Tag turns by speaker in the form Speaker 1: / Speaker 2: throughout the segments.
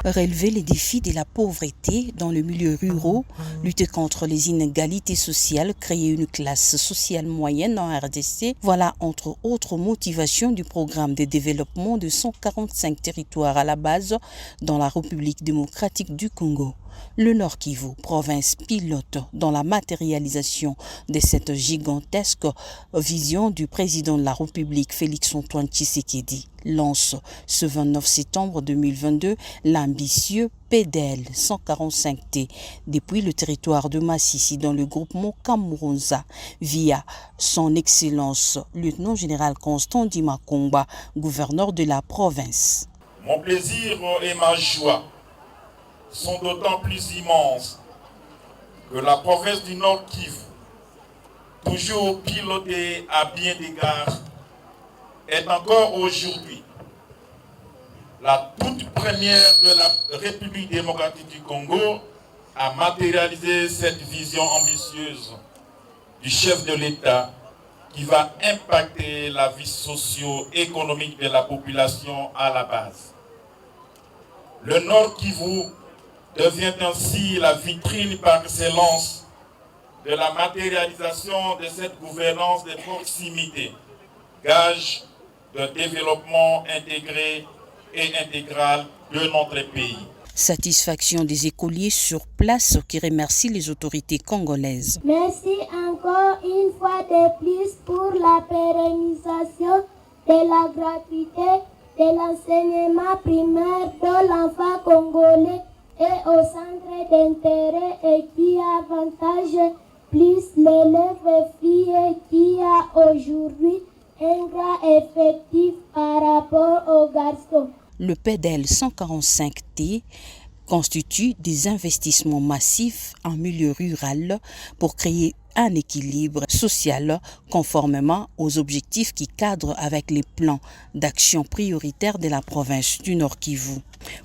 Speaker 1: Relever les défis de la pauvreté dans le milieu rural, lutter contre les inégalités sociales, créer une classe sociale moyenne en RDC, voilà entre autres motivations du programme de développement de 145 territoires à la base dans la République démocratique du Congo. Le Nord Kivu, province pilote dans la matérialisation de cette gigantesque vision du président de la République Félix-Antoine Tshisekedi, lance ce 29 septembre 2022 l'ambitieux PDL 145T depuis le territoire de Massissi dans le groupement Kamourunza via son Excellence lieutenant général Constant Dimakongba, gouverneur de la province.
Speaker 2: Mon plaisir et ma joie sont d'autant plus immenses que la province du Nord Kivu, toujours pilotée à bien d'égards, est encore aujourd'hui la toute première de la République démocratique du Congo à matérialiser cette vision ambitieuse du chef de l'État qui va impacter la vie socio-économique de la population à la base. Le Nord Kivu devient ainsi la vitrine par excellence de la matérialisation de cette gouvernance de proximité, gage de développement intégré et intégral de notre pays.
Speaker 1: Satisfaction des écoliers sur place qui remercient les autorités congolaises.
Speaker 3: Merci encore une fois de plus pour la pérennisation de la gratuité de l'enseignement primaire de l'enfant congolais et au centre d'intérêt et qui avantage plus l'élève fille qui a aujourd'hui un grand effectif par rapport aux garçons.
Speaker 1: Le PDL 145T constitue des investissements massifs en milieu rural pour créer un équilibre social conformément aux objectifs qui cadrent avec les plans d'action prioritaires de la province du Nord Kivu.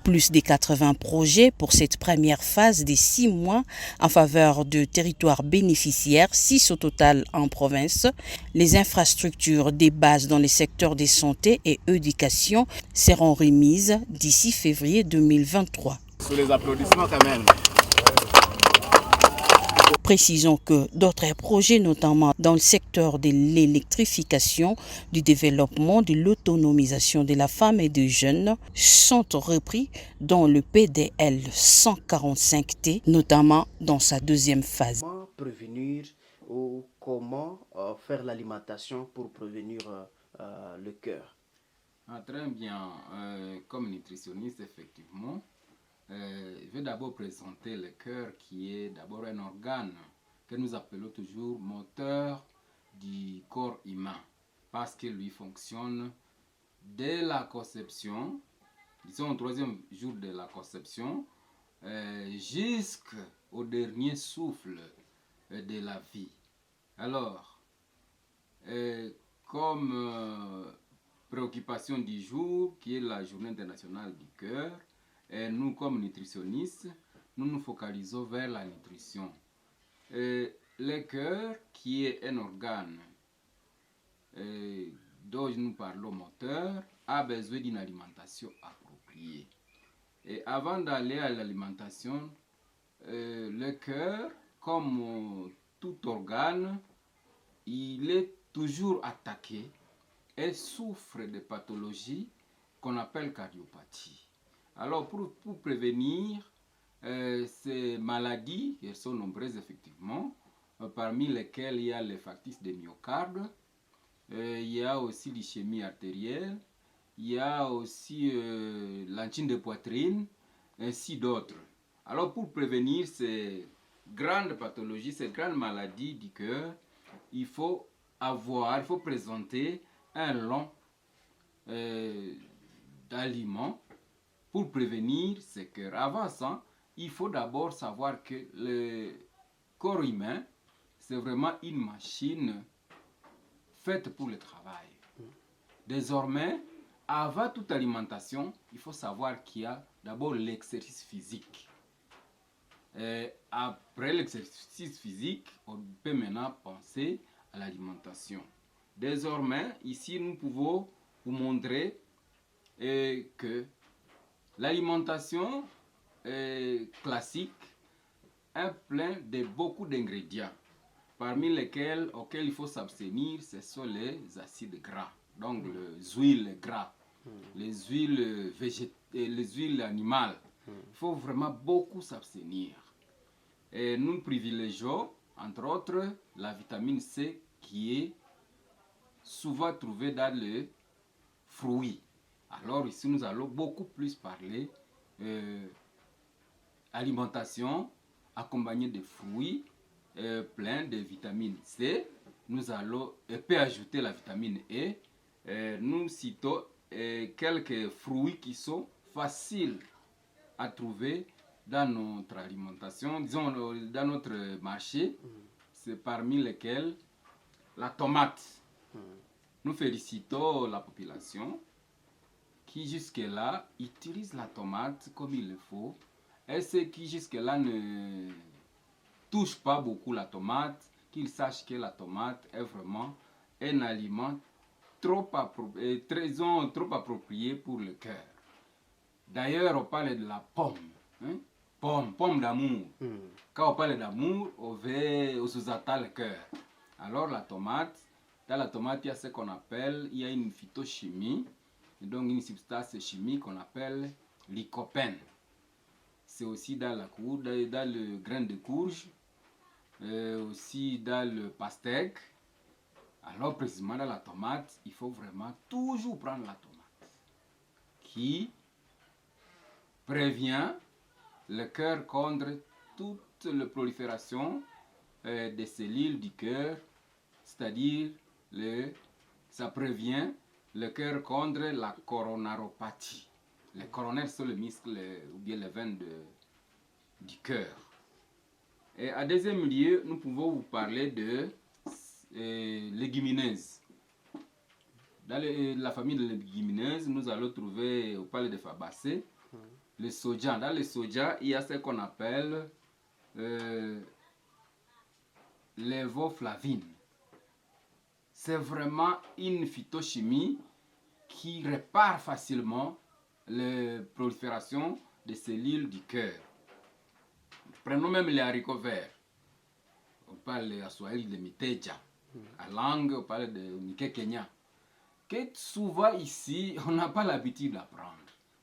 Speaker 1: Plus de 80 projets pour cette première phase des 6 mois en faveur de territoires bénéficiaires, 6 au total en province. Les infrastructures des bases dans les secteurs de santé et éducation seront remises d'ici février 2023.
Speaker 4: Sous les applaudissements quand même.
Speaker 1: Précisons que d'autres projets, notamment dans le secteur de l'électrification, du développement, de l'autonomisation de la femme et des jeunes, sont repris dans le PDL 145T, notamment dans sa deuxième phase.
Speaker 5: Comment prévenir ou comment faire l'alimentation pour prévenir le cœur?
Speaker 6: Très bien. Comme nutritionniste, effectivement, je vais d'abord présenter le cœur qui est d'abord un organe que nous appelons toujours moteur du corps humain parce que lui fonctionne dès la conception, disons au 3e jour de la conception, jusqu'au dernier souffle de la vie. Alors, comme préoccupation du jour, qui est la journée internationale du cœur, et nous, comme nutritionnistes, nous nous focalisons vers la nutrition. Le cœur, qui est un organe dont nous parlons moteur, a besoin d'une alimentation appropriée. Et avant d'aller à l'alimentation, le cœur, comme tout organe, il est toujours attaqué et souffre de pathologies qu'on appelle cardiopathie. Alors, pour prévenir ces maladies, elles sont nombreuses effectivement, parmi lesquelles il y a l'infarctus de myocarde, il y a aussi l'ischémie artérielle, il y a aussi l'angine de poitrine, ainsi d'autres. Alors, pour prévenir ces grandes pathologies, ces grandes maladies du cœur, il faut présenter un long d'aliments pour prévenir ces cœurs. Avant ça, il faut d'abord savoir que le corps humain, c'est vraiment une machine faite pour le travail. Désormais, avant toute alimentation, il faut savoir qu'il y a d'abord l'exercice physique. Et après l'exercice physique, on peut maintenant penser à l'alimentation. Désormais, ici, nous pouvons vous montrer que L'alimentation classique est pleine de beaucoup d'ingrédients, parmi lesquels auxquels il faut s'abstenir, ce sont les acides gras, donc les huiles gras, les huiles animales. Il faut vraiment beaucoup s'abstenir. Et nous privilégions, entre autres, la vitamine C qui est souvent trouvée dans les fruits. Alors ici, nous allons beaucoup plus parler alimentation accompagnée de fruits pleins de vitamine C. Nous allons peut ajouter la vitamine E. Nous citons quelques fruits qui sont faciles à trouver dans notre alimentation, disons dans notre marché. C'est parmi lesquels la tomate. Nous félicitons la population qui jusque-là utilise la tomate comme il le faut, et ceux qui jusque-là ne touchent pas beaucoup la tomate, qu'ils sachent que la tomate est vraiment un aliment trop approprié pour le cœur. D'ailleurs, on parle de la pomme, hein? Pomme d'amour. Quand on parle d'amour, on sous-entend le cœur. Alors la tomate, dans la tomate, il y a ce qu'on appelle, il y a une phytochimie, donc une substance chimique qu'on appelle lycopène. C'est aussi dans la courge, dans le grain de courge, aussi dans le pastèque. Alors précisément dans la tomate, il faut vraiment toujours prendre la tomate qui prévient le cœur contre toute la prolifération des cellules du cœur, c'est-à-dire ça prévient le cœur contre la coronaropathie. Les coronaires sont les muscles ou bien les veines du cœur. Et en deuxième lieu, nous pouvons vous parler de légumineuses. Dans la famille de légumineuses, nous allons trouver, on parle de fabacées, le soja. Dans le soja, il y a ce qu'on appelle l'évoflavine. C'est vraiment une phytochimie qui répare facilement la prolifération des cellules du cœur. Prenons même les haricots verts. On parle à Swahili de miteja. À langue, on parle de mikekenya. Que souvent ici, on n'a pas l'habitude d'apprendre.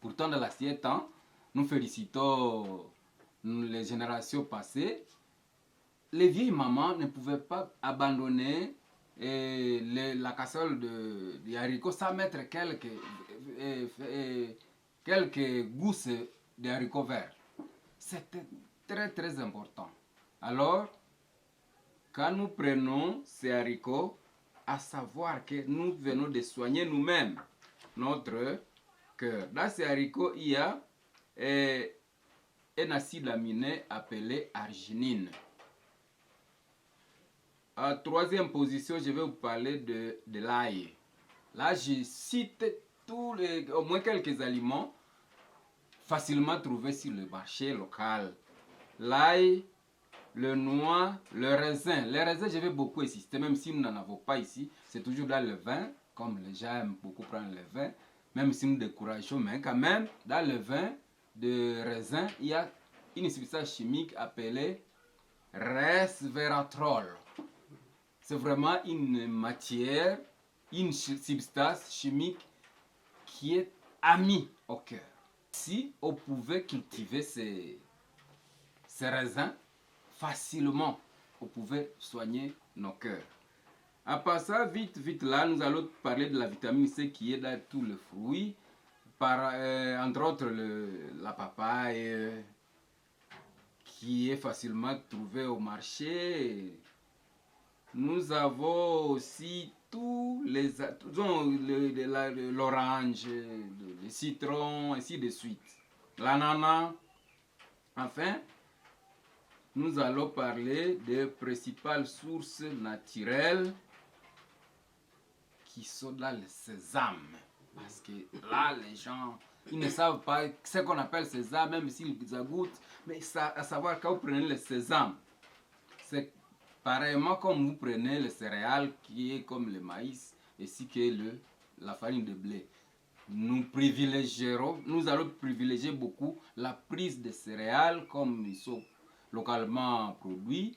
Speaker 6: Pourtant, dans l'assiette, nous félicitons les générations passées. Les vieilles mamans ne pouvaient pas abandonner la casserole de haricots sans mettre quelques gousses de haricots verts. C'était très très important. Alors, quand nous prenons ces haricots, à savoir que nous venons de soigner nous-mêmes notre cœur. Dans ces haricots, il y a un acide aminé appelé arginine. En troisième position, je vais vous parler de l'ail. Là, je cite au moins quelques aliments facilement trouvés sur le marché local. L'ail, le noix, le raisin. Les raisins, je vais beaucoup insister, même si nous n'en avons pas ici. C'est toujours dans le vin, comme les gens aiment beaucoup prendre le vin, même si nous décourageons, mais quand même, dans le vin de raisin, il y a une substance chimique appelée resveratrol. C'est vraiment une matière, une substance chimique qui est amie au cœur. Si on pouvait cultiver ces raisins, facilement, on pouvait soigner nos cœurs. En passant vite là, nous allons parler de la vitamine C qui est dans tous les fruits, entre autres la papaye, qui est facilement trouvée au marché. Nous avons aussi l'orange, le citron, ainsi de suite. L'ananas. Enfin, nous allons parler des principales sources naturelles qui sont dans le sésame. Parce que là, les gens, ils ne savent pas ce qu'on appelle sésame, même s'ils goûtent. Mais à savoir, quand vous prenez le sésame, c'est pareillement comme vous prenez le céréal qui est comme le maïs, ainsi que la farine de blé. nous allons privilégier beaucoup la prise de céréales comme ils sont localement produits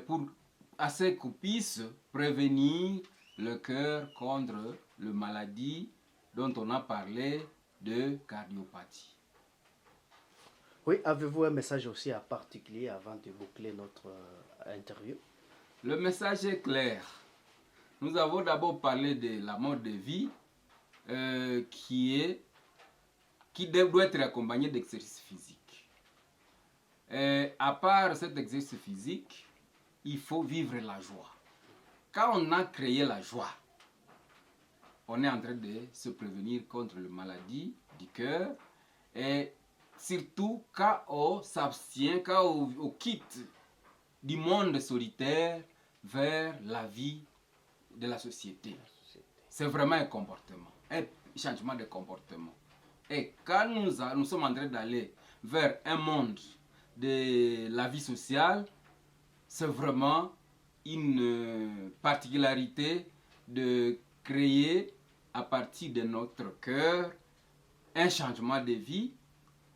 Speaker 6: pour assez qu'on puisse prévenir le cœur contre la maladie dont on a parlé de cardiopathie.
Speaker 5: Oui, avez-vous un message aussi à particulier avant de boucler notre interview?
Speaker 6: Le message est clair. Nous avons d'abord parlé de la mode de vie qui doit être accompagné d'exercice physique. À part cet exercice physique, il faut vivre la joie. Quand on a créé la joie, on est en train de se prévenir contre la maladie du cœur et surtout quand on s'abstient, quand on quitte du monde solitaire vers la vie de la société. C'est vraiment un comportement, un changement de comportement. Et quand nous sommes en train d'aller vers un monde de la vie sociale, c'est vraiment une particularité de créer à partir de notre cœur un changement de vie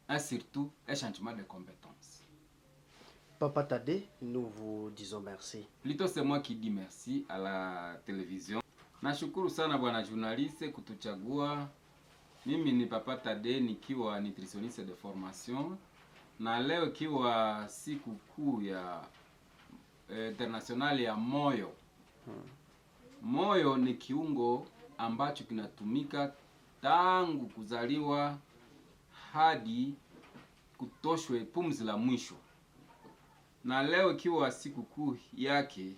Speaker 6: et surtout un changement de compétences.
Speaker 5: Papa Tadé, nous vous disons merci.
Speaker 6: Plutôt c'est moi qui dis merci à la télévision. Nashukuru sana bwana journaliste kutuchagua. Mimi ni Papa Tadé nikiwa nutritionniste de formation. Na leo ikiwa siku kuu ya internationali ya moyo. Moyo ni kiungo ambacho kinatumika tangu kuzaliwa hadi kutoshwe pumzi la mwisho. Na leo ikiwa siku kuu yake,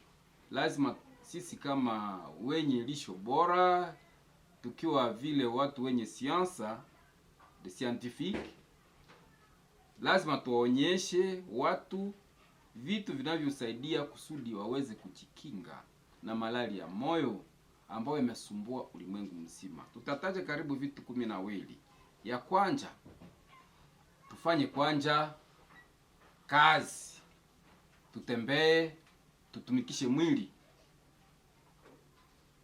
Speaker 6: lazima sisi kama wenye lisho bora, tukiwa vile watu wenye siansa, de scientifique, lazima tuonyeshe watu vitu vinavyosaidia kusudi waweze kujikinga na malaria ya moyo ambayo imesumbua ulimwengu mzima. Tutataja karibu vitu 12. Ya kwanza, tufanye kwanza kazi, tutembee, tutumikishe mwili.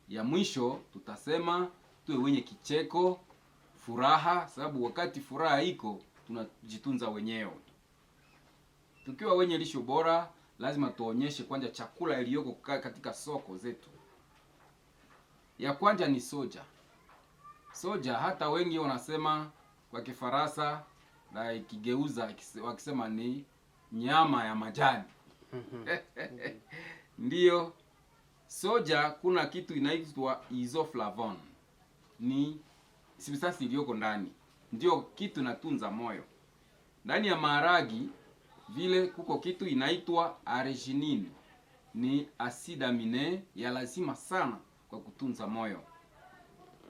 Speaker 6: Ya mwisho tutasema tuwe wenye kicheko, furaha, sababu wakati furaha iko tunajitunza wenyewe. Tukiwa wenye lisho bora, lazima tuonyeshe kwanza chakula iliyoko katika soko zetu. Ya kwanza ni soja. Soja hata wengi wanasema kwa Kifaransa na ikigeuza wakisema ni nyama ya majani. Ndiyo, soja kuna kitu inaitwa isoflavone. Ni substance iliyoko ndani. Ndio kitu inatunza moyo. Ndani ya maharagi vile kuko kitu inaitwa arginine. Ni asidi amine ya lazima sana kwa kutunza moyo.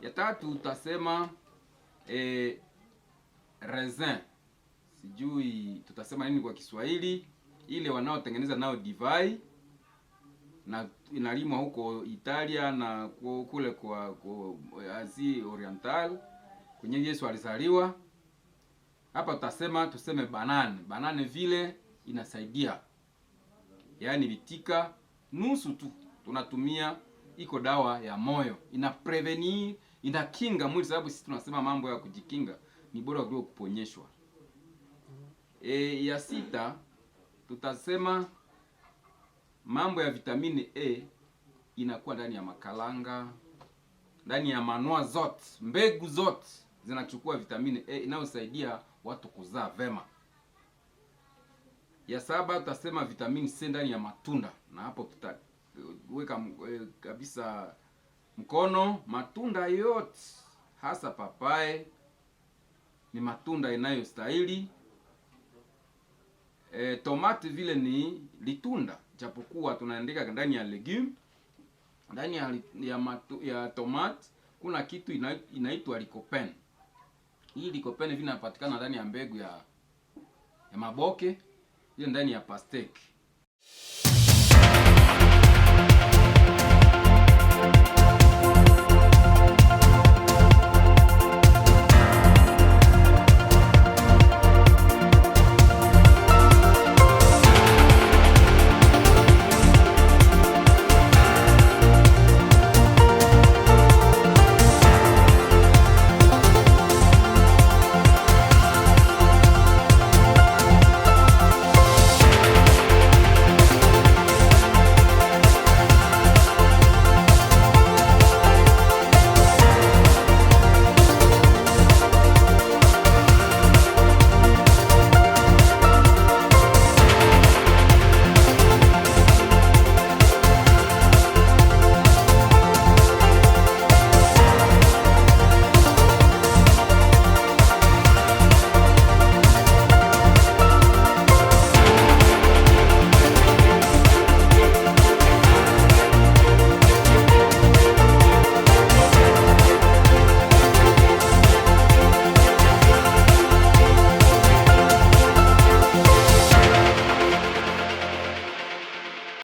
Speaker 6: Ya tatu utasema raisin. Sijui tutasema nini kwa Kiswahili. Ile wanaotengeneza nao divai na inalimwa huko Italia na kule kwa Asia Oriental kwenye Yesu alizaliwa. Hapa tuseme banane. Banane vile inasaidia. Yaani vitika nusu tu tunatumia, iko dawa ya moyo. Ina prevenir, inakinga mwili, sababu sisi tunasema mambo ya kujikinga ni bora kuliko kuponyeshwa. Ya sita tutasema mambo ya vitamini A inakuwa ndani ya makalanga, ndani ya manua zote, mbegu zote zinachukua vitamini A inayosaidia watu kuzaa vema. Ya saba tutasema vitamini C ndani ya matunda, na hapo tutaweka kabisa mkono. Matunda yote hasa papai ni matunda inayostahili. Tomate vile ni litunda, japokuwa tunaandika ndani ya legume. Ndani ya tomate kuna kitu inaitwa lycopene. Hii lycopene vinapatikana ndani ya mbegu ya maboke, ile ndani ya pastèque.